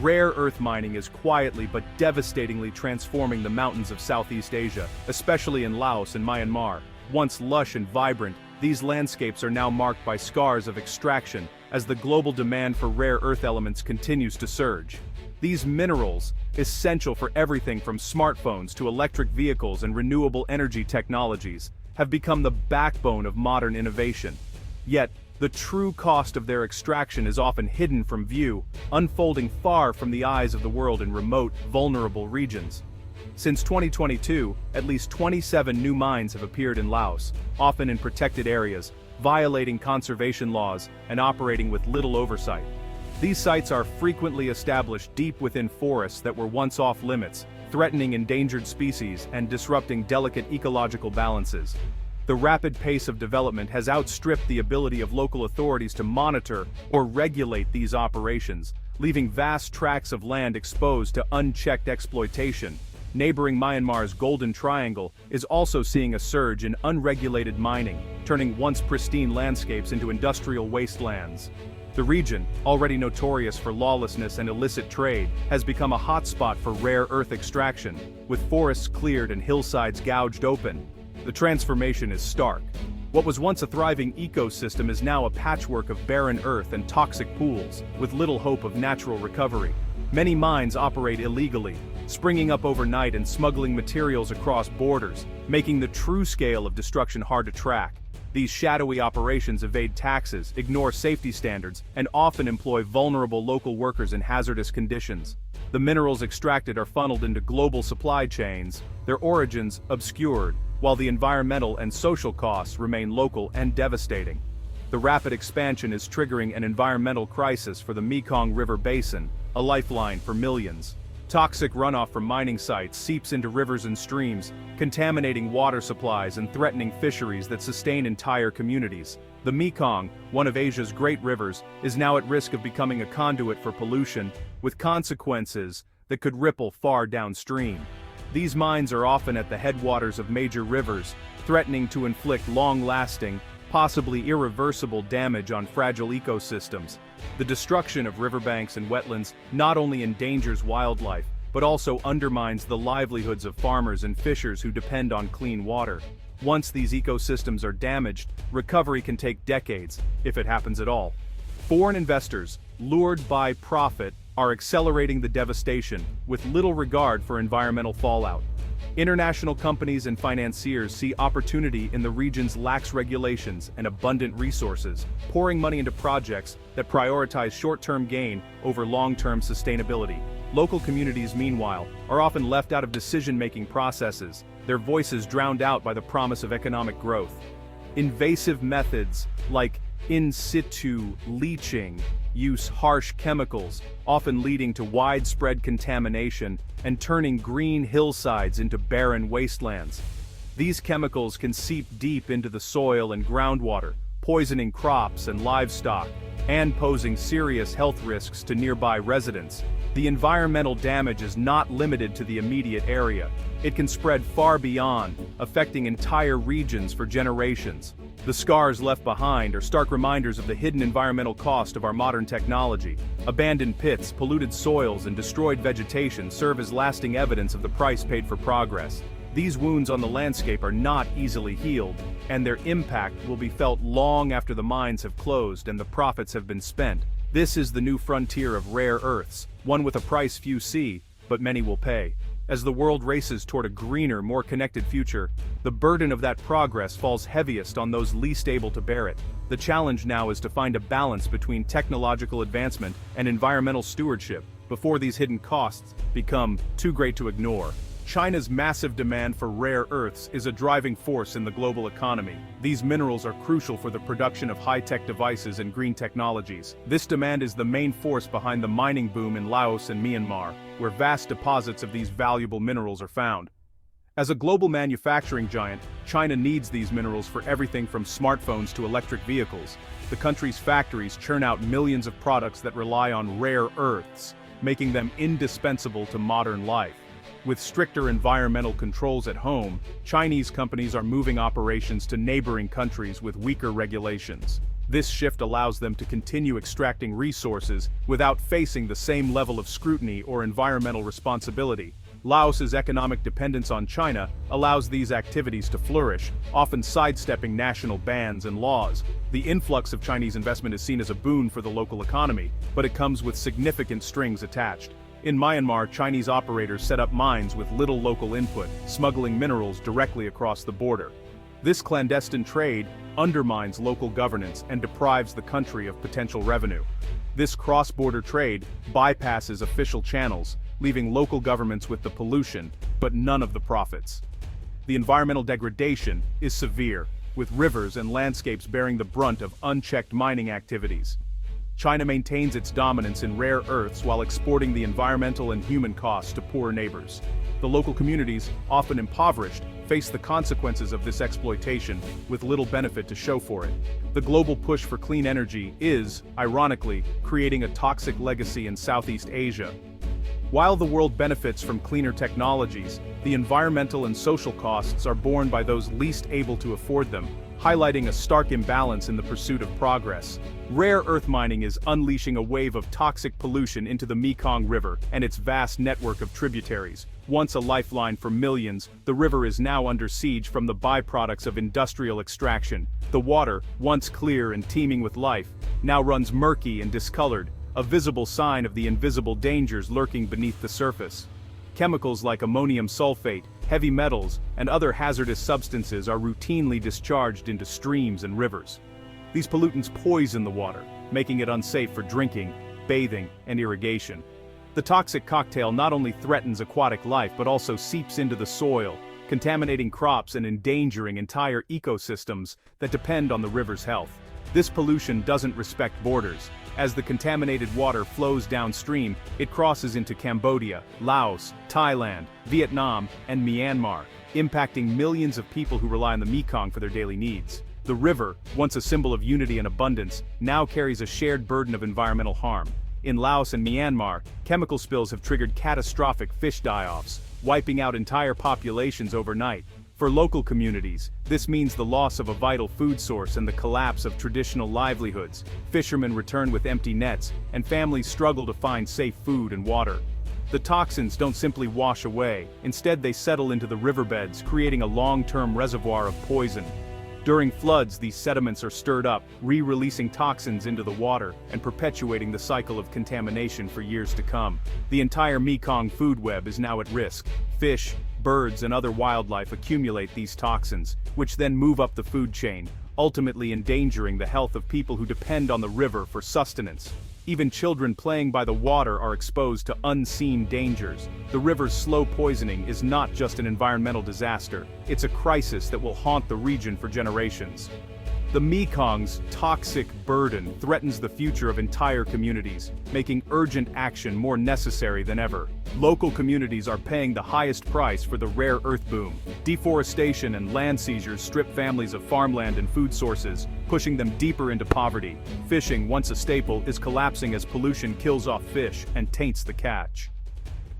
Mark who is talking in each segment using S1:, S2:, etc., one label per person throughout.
S1: Rare earth mining is quietly but devastatingly transforming the mountains of Southeast Asia, especially in Laos and Myanmar. Once lush and vibrant, these landscapes are now marked by scars of extraction as the global demand for rare earth elements continues to surge. These minerals, essential for everything from smartphones to electric vehicles and renewable energy technologies, have become the backbone of modern innovation. Yet, the true cost of their extraction is often hidden from view, unfolding far from the eyes of the world in remote, vulnerable regions. Since 2022, at least 27 new mines have appeared in Laos, often in protected areas, violating conservation laws and operating with little oversight. These sites are frequently established deep within forests that were once off-limits, threatening endangered species and disrupting delicate ecological balances. The rapid pace of development has outstripped the ability of local authorities to monitor or regulate these operations, leaving vast tracts of land exposed to unchecked exploitation. Neighboring Myanmar's Golden Triangle is also seeing a surge in unregulated mining, turning once pristine landscapes into industrial wastelands. The region, already notorious for lawlessness and illicit trade, has become a hotspot for rare earth extraction, with forests cleared and hillsides gouged open. The transformation is stark. What was once a thriving ecosystem is now a patchwork of barren earth and toxic pools, with little hope of natural recovery. Many mines operate illegally, springing up overnight and smuggling materials across borders, making the true scale of destruction hard to track. These shadowy operations evade taxes, ignore safety standards, and often employ vulnerable local workers in hazardous conditions. The minerals extracted are funneled into global supply chains, their origins obscured, while the environmental and social costs remain local and devastating. The rapid expansion is triggering an environmental crisis for the Mekong River basin, a lifeline for millions. Toxic runoff from mining sites seeps into rivers and streams, contaminating water supplies and threatening fisheries that sustain entire communities. The Mekong, one of Asia's great rivers, is now at risk of becoming a conduit for pollution, with consequences that could ripple far downstream. These mines are often at the headwaters of major rivers, threatening to inflict long-lasting, possibly irreversible damage on fragile ecosystems. The destruction of riverbanks and wetlands not only endangers wildlife, but also undermines the livelihoods of farmers and fishers who depend on clean water. Once these ecosystems are damaged, recovery can take decades, if it happens at all. Foreign investors, lured by profit, are accelerating the devastation, with little regard for environmental fallout. International companies and financiers see opportunity in the region's lax regulations and abundant resources, pouring money into projects that prioritize short-term gain over long-term sustainability. Local communities, meanwhile, are often left out of decision-making processes, their voices drowned out by the promise of economic growth. Invasive methods, like in situ leaching, use harsh chemicals, often leading to widespread contamination and turning green hillsides into barren wastelands. These chemicals can seep deep into the soil and groundwater, poisoning crops and livestock, and posing serious health risks to nearby residents. The environmental damage is not limited to the immediate area. It can spread far beyond, affecting entire regions for generations. The scars left behind are stark reminders of the hidden environmental cost of our modern technology. Abandoned pits, polluted soils, and destroyed vegetation serve as lasting evidence of the price paid for progress. These wounds on the landscape are not easily healed, and their impact will be felt long after the mines have closed and the profits have been spent. This is the new frontier of rare earths, one with a price few see, but many will pay. As the world races toward a greener, more connected future, the burden of that progress falls heaviest on those least able to bear it. The challenge now is to find a balance between technological advancement and environmental stewardship before these hidden costs become too great to ignore. China's massive demand for rare earths is a driving force in the global economy. These minerals are crucial for the production of high-tech devices and green technologies. This demand is the main force behind the mining boom in Laos and Myanmar, where vast deposits of these valuable minerals are found. As a global manufacturing giant, China needs these minerals for everything from smartphones to electric vehicles. The country's factories churn out millions of products that rely on rare earths, making them indispensable to modern life. With stricter environmental controls at home, Chinese companies are moving operations to neighboring countries with weaker regulations. This shift allows them to continue extracting resources without facing the same level of scrutiny or environmental responsibility. Laos's economic dependence on China allows these activities to flourish, often sidestepping national bans and laws. The influx of Chinese investment is seen as a boon for the local economy, but it comes with significant strings attached. In Myanmar, Chinese operators set up mines with little local input, smuggling minerals directly across the border. This clandestine trade undermines local governance and deprives the country of potential revenue. This cross-border trade bypasses official channels, leaving local governments with the pollution, but none of the profits. The environmental degradation is severe, with rivers and landscapes bearing the brunt of unchecked mining activities. China maintains its dominance in rare earths while exporting the environmental and human costs to poor neighbors. The local communities, often impoverished, face the consequences of this exploitation with little benefit to show for it. The global push for clean energy is, ironically, creating a toxic legacy in Southeast Asia. While the world benefits from cleaner technologies, the environmental and social costs are borne by those least able to afford them, highlighting a stark imbalance in the pursuit of progress. Rare earth mining is unleashing a wave of toxic pollution into the Mekong River and its vast network of tributaries. Once a lifeline for millions, the river is now under siege from the byproducts of industrial extraction. The water, once clear and teeming with life, now runs murky and discolored, a visible sign of the invisible dangers lurking beneath the surface. Chemicals like ammonium sulfate, heavy metals, and other hazardous substances are routinely discharged into streams and rivers. These pollutants poison the water, making it unsafe for drinking, bathing, and irrigation. The toxic cocktail not only threatens aquatic life but also seeps into the soil, contaminating crops and endangering entire ecosystems that depend on the river's health. This pollution doesn't respect borders. As the contaminated water flows downstream, it crosses into Cambodia, Laos, Thailand, Vietnam, and Myanmar, impacting millions of people who rely on the Mekong for their daily needs. The river, once a symbol of unity and abundance, now carries a shared burden of environmental harm. In Laos and Myanmar, chemical spills have triggered catastrophic fish die-offs, wiping out entire populations overnight. For local communities, this means the loss of a vital food source and the collapse of traditional livelihoods. Fishermen return with empty nets, and families struggle to find safe food and water. The toxins don't simply wash away, instead they settle into the riverbeds, creating a long-term reservoir of poison. During floods, these sediments are stirred up, re-releasing toxins into the water and perpetuating the cycle of contamination for years to come. The entire Mekong food web is now at risk. Fish, birds, and other wildlife accumulate these toxins, which then move up the food chain, ultimately endangering the health of people who depend on the river for sustenance. Even children playing by the water are exposed to unseen dangers. The river's slow poisoning is not just an environmental disaster, it's a crisis that will haunt the region for generations. The Mekong's toxic burden threatens the future of entire communities, making urgent action more necessary than ever. Local communities are paying the highest price for the rare earth boom. Deforestation and land seizures strip families of farmland and food sources, pushing them deeper into poverty. Fishing, once a staple, is collapsing as pollution kills off fish and taints the catch.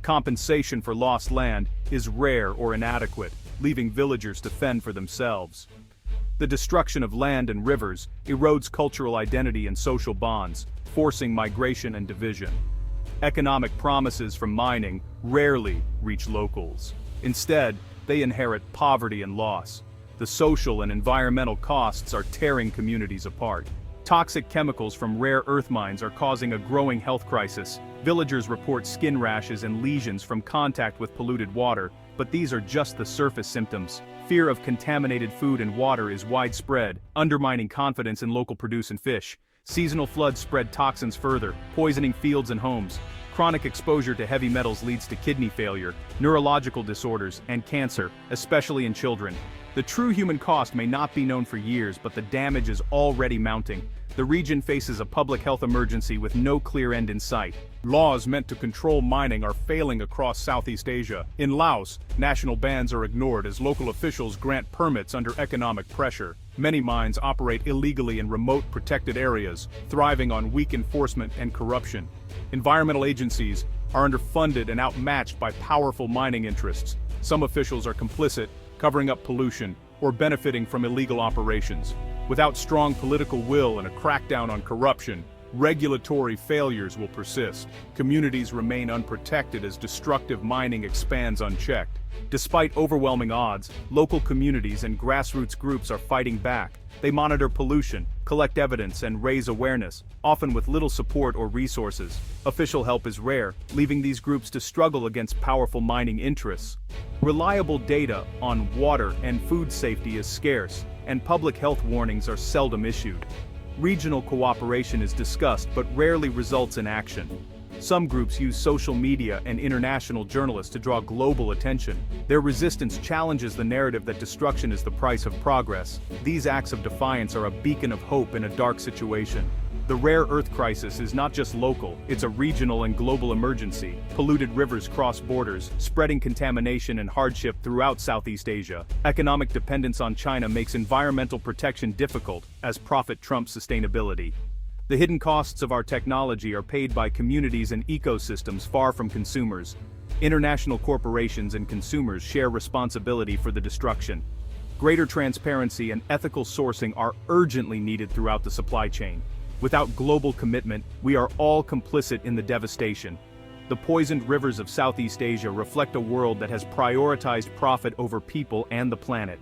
S1: Compensation for lost land is rare or inadequate, leaving villagers to fend for themselves. The destruction of land and rivers erodes cultural identity and social bonds, forcing migration and division. Economic promises from mining rarely reach locals. Instead, they inherit poverty and loss. The social and environmental costs are tearing communities apart. Toxic chemicals from rare earth mines are causing a growing health crisis. Villagers report skin rashes and lesions from contact with polluted water, but these are just the surface symptoms. Fear of contaminated food and water is widespread, undermining confidence in local produce and fish. Seasonal floods spread toxins further, poisoning fields and homes. Chronic exposure to heavy metals leads to kidney failure, neurological disorders, and cancer, especially in children. The true human cost may not be known for years, but the damage is already mounting. The region faces a public health emergency with no clear end in sight. Laws meant to control mining are failing across Southeast Asia. In Laos, national bans are ignored as local officials grant permits under economic pressure. Many mines operate illegally in remote protected areas, thriving on weak enforcement and corruption. Environmental agencies are underfunded and outmatched by powerful mining interests. Some officials are complicit, covering up pollution, or benefiting from illegal operations. Without strong political will and a crackdown on corruption, regulatory failures will persist. Communities remain unprotected as destructive mining expands unchecked. Despite overwhelming odds, local communities and grassroots groups are fighting back. They monitor pollution, collect evidence, and raise awareness, often with little support or resources. Official help is rare, leaving these groups to struggle against powerful mining interests. Reliable data on water and food safety is scarce, and public health warnings are seldom issued. Regional cooperation is discussed but rarely results in action. Some groups use social media and international journalists to draw global attention. Their resistance challenges the narrative that destruction is the price of progress. These acts of defiance are a beacon of hope in a dark situation. The rare earth crisis is not just local, it's a regional and global emergency. Polluted rivers cross borders, spreading contamination and hardship throughout Southeast Asia. Economic dependence on China makes environmental protection difficult, as profit trumps sustainability. The hidden costs of our technology are paid by communities and ecosystems far from consumers. International corporations and consumers share responsibility for the destruction. Greater transparency and ethical sourcing are urgently needed throughout the supply chain. Without global commitment, we are all complicit in the devastation. The poisoned rivers of Southeast Asia reflect a world that has prioritized profit over people and the planet.